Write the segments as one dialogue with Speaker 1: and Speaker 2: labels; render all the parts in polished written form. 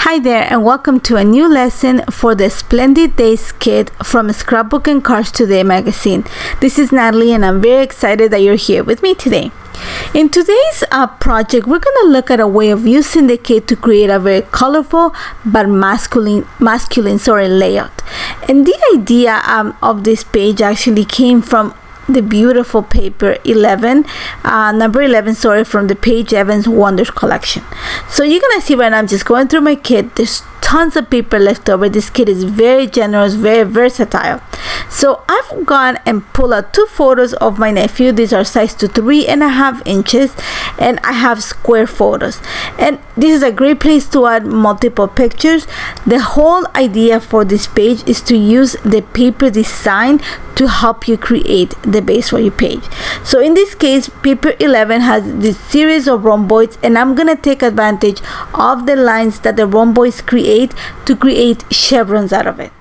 Speaker 1: Hi there, and welcome to a new lesson for the Splendid Days kit from Scrapbook and Cards Today magazine. This is Natalie, and I'm very excited that you're here with me today. In today's project, we're going to look at a way of using the kit to create a very colorful but masculine layout. And the idea of this page actually came from the beautiful paper number 11 from the Paige Evans Wonders collection. So you're gonna see right now, I'm just going through my kit. There's tons of paper left over. This kit is very generous, very versatile. So I've gone and pulled out two photos of my nephew. These are size to 3.5 inches, and I have square photos, and this is a great place to add multiple pictures. The whole idea for this page is to use the paper design to help you create the base for your page. So in this case, paper 11 has this series of rhomboids, and I'm gonna take advantage of the lines that the rhomboids create to create chevrons out of it.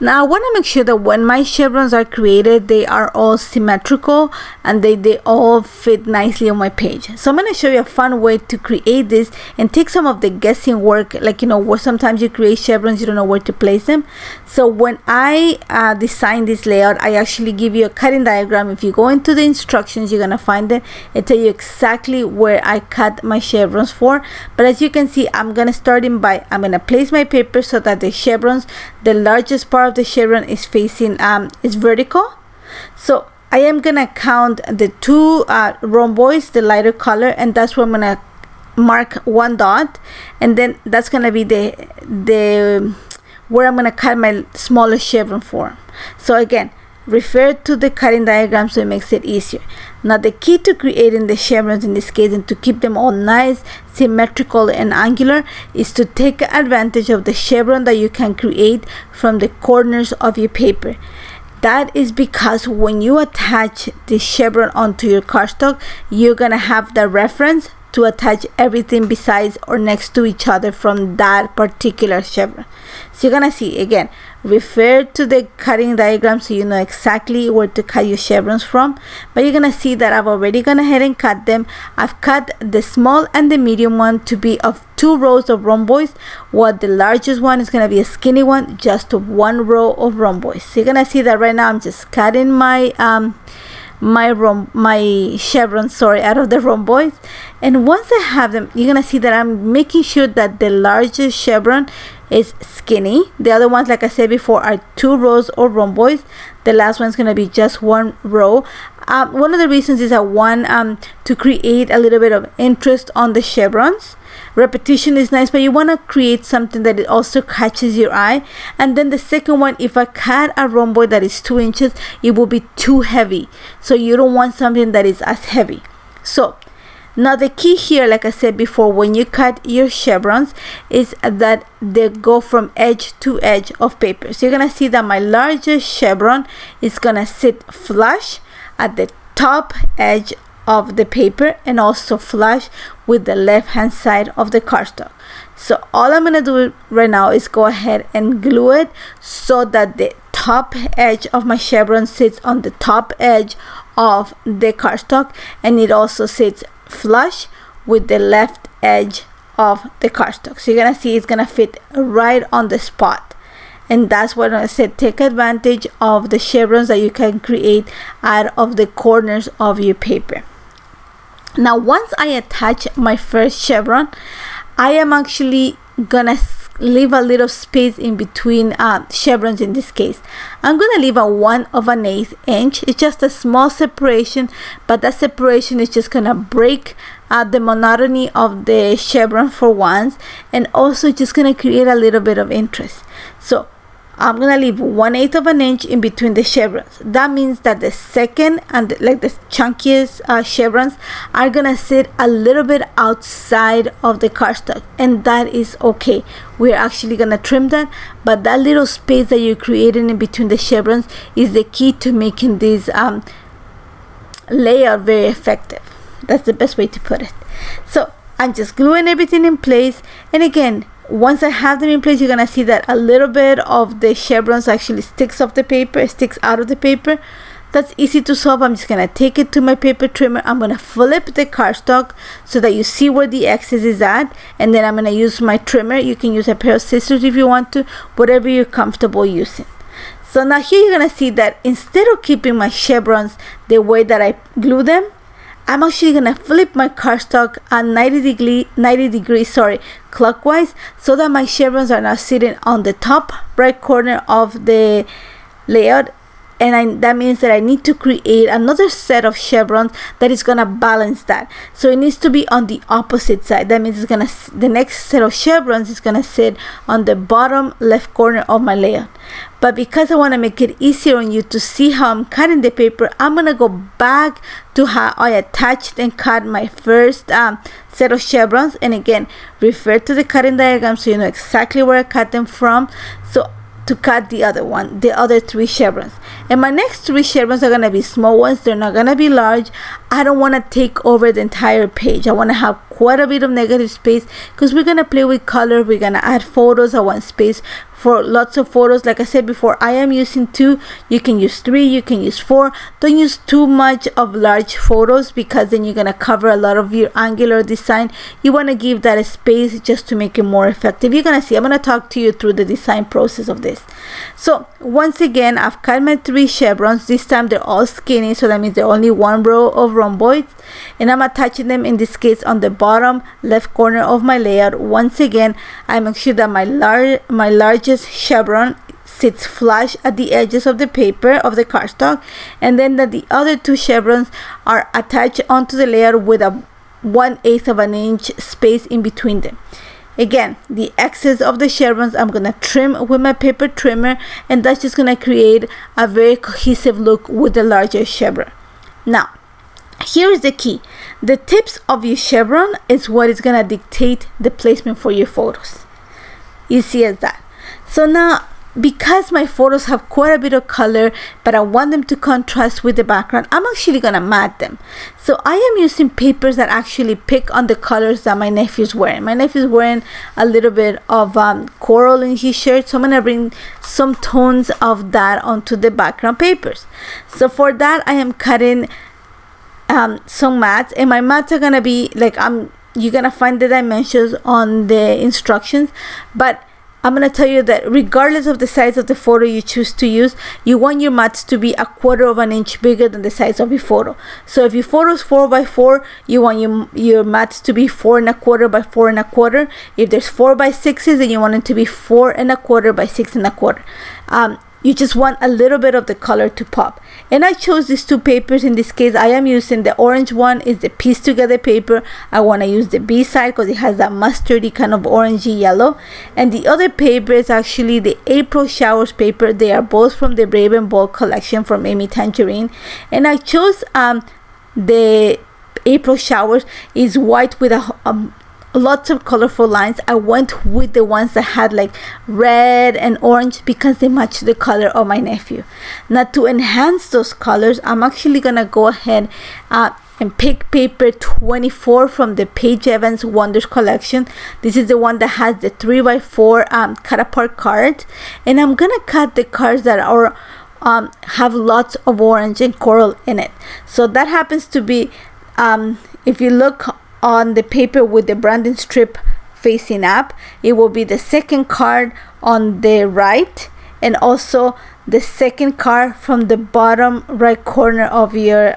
Speaker 1: Now I want to make sure that when my chevrons are created, they are all symmetrical and they all fit nicely on my page. So I'm going to show you a fun way to create this and take some of the guessing work, like where sometimes you create chevrons, you don't know where to place them. So when I design this layout, I actually give you a cutting diagram. If you go into the instructions, you're going to find it and tell you exactly where I cut my chevrons for. But as you can see, I'm going to start I'm going to place my paper so that the chevrons, the largest part of the chevron is facing is vertical. So I am gonna count the two rhomboids, the lighter color, and that's where I'm gonna mark one dot, and then that's gonna be the where I'm gonna cut my smaller chevron for. So again, refer to the cutting diagram so it makes it easier. Now the key to creating the chevrons in this case and to keep them all nice, symmetrical and angular is to take advantage of the chevron that you can create from the corners of your paper. That is because when you attach the chevron onto your cardstock, you're gonna have the reference to attach everything besides or next to each other from that particular chevron. So you're gonna see, again, refer to the cutting diagram so you know exactly where to cut your chevrons from. But you're gonna see that I've already gone ahead and cut them. I've cut the small and the medium one to be of 2 rows of rhomboids, while the largest one is gonna be a skinny one, just 1 row of rhomboids. So you're gonna see that right now I'm just cutting my chevrons out of the rhomboids, and once I have them, you're gonna see that I'm making sure that the largest chevron is skinny. The other ones, like I said before, are 2 rows of rhomboids. The last one's gonna be just 1 row. One of the reasons is I want to create a little bit of interest on the chevrons. Repetition is nice, but you want to create something that it also catches your eye. And then the second one, if I cut a rhomboid that is 2 inches, it will be too heavy, so you don't want something that is as heavy. So now the key here, like I said before, when you cut your chevrons, is that they go from edge to edge of paper. So you're gonna see that my largest chevron is gonna sit flush at the top edge of the paper and also flush with the left hand side of the cardstock. So all I'm gonna do right now is go ahead and glue it so that the top edge of my chevron sits on the top edge of the cardstock, and it also sits flush with the left edge of the cardstock. So you're gonna see it's gonna fit right on the spot. And that's what I said, take advantage of the chevrons that you can create out of the corners of your paper. Now once I attach my first chevron, I am actually gonna leave a little space in between chevrons. In this case, I'm gonna leave a 1/8 inch. It's just a small separation, but that separation is just gonna break the monotony of the chevron for once, and also just gonna create a little bit of interest. So I'm gonna leave 1/8 inch in between the chevrons. That means that the second and the chunkiest chevrons are gonna sit a little bit outside of the cardstock, and that is okay. We're actually gonna trim that, but that little space that you're creating in between the chevrons is the key to making this layout very effective. That's the best way to put it. So I'm just gluing everything in place, and again, once I have them in place, you're gonna see that a little bit of the chevrons actually sticks out of the paper. That's easy to solve. I'm just gonna take it to my paper trimmer. I'm gonna flip the cardstock so that you see where the excess is at, and then I'm gonna use my trimmer. You can use a pair of scissors if you want to, whatever you're comfortable using. So now here you're gonna see that instead of keeping my chevrons the way that I glue them, I'm actually gonna flip my cardstock at 90 degrees clockwise, so that my chevrons are now sitting on the top right corner of the layout. And that means that I need to create another set of chevrons that is gonna balance that. So it needs to be on the opposite side. That means the next set of chevrons is gonna sit on the bottom left corner of my layout. But because I want to make it easier on you to see how I'm cutting the paper, I'm gonna go back to how I attached and cut my first set of chevrons. And again, refer to the cutting diagram so you know exactly where I cut them from. So to cut the other 3 chevrons. And my next 3 chevrons are gonna be small ones. They're not gonna be large. I don't want to take over the entire page. I want to have quite a bit of negative space because we're gonna play with color. We're gonna add photos. I want space for lots of photos. Like I said before, I am using 2. You can use 3, you can use 4. Don't use too much of large photos because then you're gonna cover a lot of your angular design. You want to give that a space just to make it more effective. You're gonna see, I'm gonna talk to you through the design process of this. So once again, I've cut my 3 chevrons. This time they're all skinny, so that means they're only 1 row of rhomboids, and I'm attaching them in this case on the bottom left corner of my layout. Once again, I make sure that my largest chevron sits flush at the edges of the paper of the cardstock, and then that the other 2 chevrons are attached onto the layout with a 1/8 of an inch space in between them. Again, the excess of the chevrons I'm gonna trim with my paper trimmer, and that's just gonna create a very cohesive look with the larger chevron. Now, here is the key. The tips of your chevron is what is gonna dictate the placement for your photos. Easy as that. So now, because my photos have quite a bit of color, but I want them to contrast with the background, I'm actually gonna mat them. So I am using papers that actually pick on the colors that my nephew's wearing. My nephew's wearing a little bit of coral in his shirt, so I'm gonna bring some tones of that onto the background papers. So for that, I am cutting some mats, and my mats are gonna be like, you're gonna find the dimensions on the instructions, but I'm gonna tell you that regardless of the size of the photo you choose to use, you want your mats to be 1/4 of an inch bigger than the size of your photo. So if your photo is 4x4, you want your mats to be 4 1/4 by 4 1/4. If there's 4x6s, then you want it to be 4 1/4 by 6 1/4. You just want a little bit of the color to pop. And I chose these 2 papers. In this case, I am using the orange one is the piece together paper. I want to use the B side because it has that mustardy kind of orangey yellow. And the other paper is actually the April Showers paper. They are both from the Brave and Bold collection from Amy Tangerine. And I chose the April Showers is white with lots of colorful lines. I went with the ones that had like red and orange because they match the color of my nephew. Now to enhance those colors, I'm actually gonna go ahead and pick paper 24 from the Paige Evans Wonders collection. This is the one that has the 3x4 cut apart cards, and I'm gonna cut the cards that are have lots of orange and coral in it. So that happens to be if you look on the paper with the branding strip facing up, it will be the second card on the right, and also the second card from the bottom right corner of your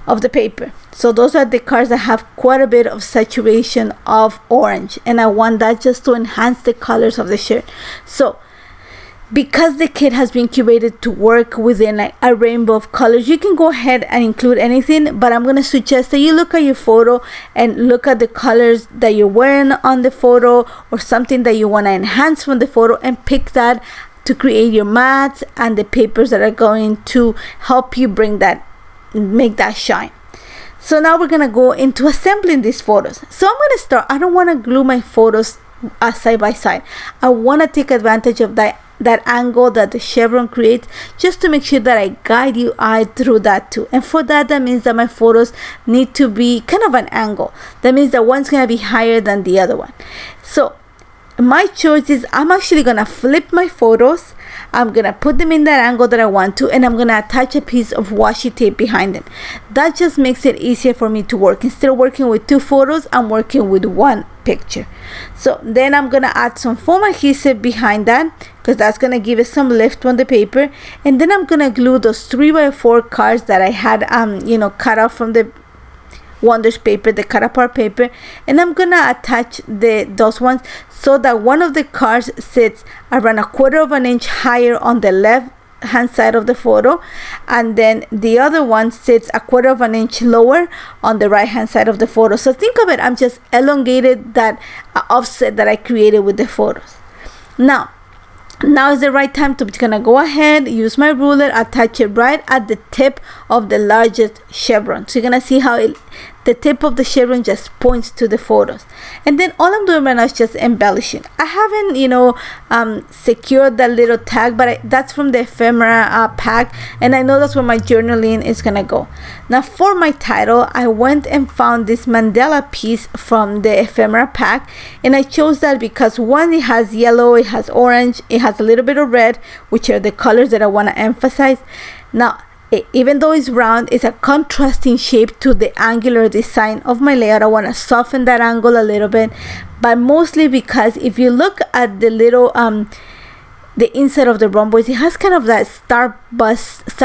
Speaker 1: of the paper. So those are the cards that have quite a bit of saturation of orange, and I want that just to enhance the colors of the shirt. So because the kit has been curated to work within a rainbow of colors, you can go ahead and include anything, but I'm going to suggest that you look at your photo and look at the colors that you're wearing on the photo, or something that you want to enhance from the photo, and pick that to create your mats and the papers that are going to help you make that shine. So now we're going to go into assembling these photos. So I'm going to start. I don't want to glue my photos side by side. I want to take advantage of that angle that the chevron creates, just to make sure that I guide you through that too. And for that means that my photos need to be kind of an angle. That means that one's going to be higher than the other one. So my choice is I'm actually gonna flip my photos. I'm gonna put them in that angle that I want to, and I'm gonna attach a piece of washi tape behind them. That just makes it easier for me to work. Instead of working with 2 photos, I'm working with 1 picture. So then I'm gonna add some foam adhesive behind that, because that's gonna give it some lift on the paper. And then I'm gonna glue those 3x4 cards that I had cut out from the Wonders paper, the cut apart paper, and I'm gonna attach those ones so that one of the cards sits around 1/4 of an inch higher on the left hand side of the photo, and then the other one sits 1/4 of an inch lower on the right hand side of the photo. So think of it, I'm just elongated that offset that I created with the photos. Now is the right time to gonna go ahead, use my ruler, attach it right at the tip of the largest chevron. So you're gonna see how the tip of the chevron just points to the photos. And then all I'm doing right now is just embellishing. I haven't secured that little tag, but that's from the ephemera pack, and I know that's where my journaling is gonna go. Now for my title, I went and found this mandala piece from the ephemera pack, and I chose that because one, it has yellow, it has orange, it has a little bit of red, which are the colors that I want to emphasize. Now even though it's round, it's a contrasting shape to the angular design of my layout. I want to soften that angle a little bit, but mostly because if you look at the little the inside of the rhomboids, it has kind of that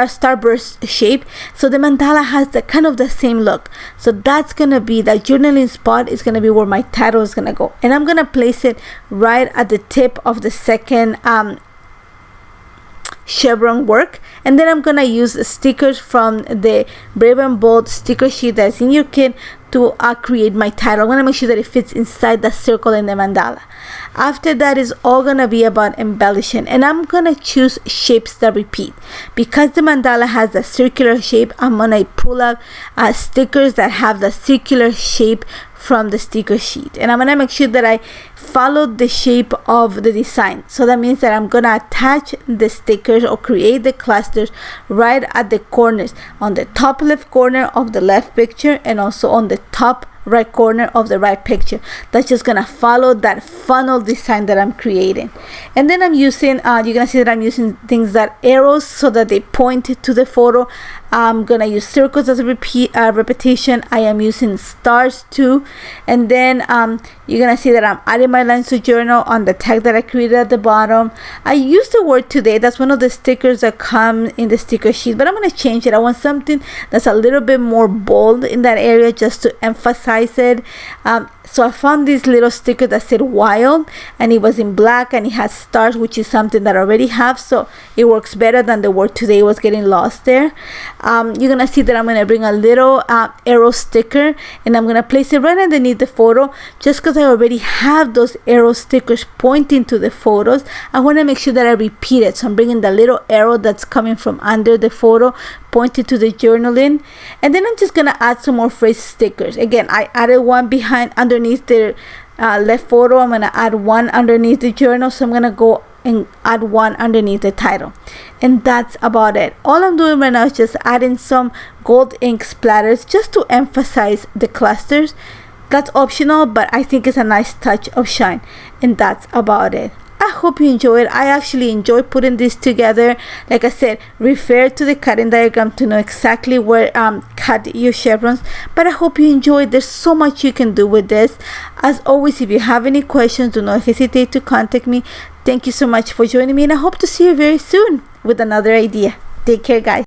Speaker 1: starburst shape. So the mandala has the kind of the same look. So that's gonna be that journaling spot is gonna be where my title is gonna go, and I'm gonna place it right at the tip of the second chevron work. And then I'm gonna use stickers from the Brave and Bold sticker sheet that's in your kit to create my title. I'm gonna make sure that it fits inside the circle in the mandala. After that is all gonna be about embellishing, and I'm gonna choose shapes that repeat. Because the mandala has a circular shape, I'm gonna pull out stickers that have the circular shape from the sticker sheet, and I'm gonna make sure that I follow the shape of the design. So that means that I'm gonna attach the stickers or create the clusters right at the corners, on the top left corner of the left picture and also on the top right corner of the right picture. That's just gonna follow that funnel design that I'm creating. And then I'm using you're gonna see that I'm using things that arrows so that they point to the photo. I'm gonna use circles as a repetition. I am using stars too. And then you're gonna see that I'm adding my lines to journal on the tag that I created at the bottom. I used the word today. That's one of the stickers that come in the sticker sheet, but I'm gonna change it. I want something that's a little bit more bold in that area just to emphasize it. So I found this little sticker that said wild, and it was in black and it has stars, which is something that I already have, so it works better than the word today was getting lost there. You're gonna see that I'm gonna bring a little arrow sticker, and I'm gonna place it right underneath the photo. Just because I already have those arrow stickers pointing to the photos, I want to make sure that I repeat it. So I'm bringing the little arrow that's coming from under the photo pointed to the journaling, and then I'm just gonna add some more phrase stickers. Again, I added one underneath the left photo. I'm gonna add one underneath the journal, so I'm gonna go and add one underneath the title, and that's about it. All I'm doing right now is just adding some gold ink splatters just to emphasize the clusters. That's optional, but I think it's a nice touch of shine, and that's about it. I hope you enjoy it. I actually enjoy putting this together. Like I said, refer to the cutting diagram to know exactly where cut your chevrons, but I hope you enjoy it. There's so much you can do with this. As always, if you have any questions, do not hesitate to contact me. Thank you so much for joining me, and I hope to see you very soon with another idea. Take care, guys.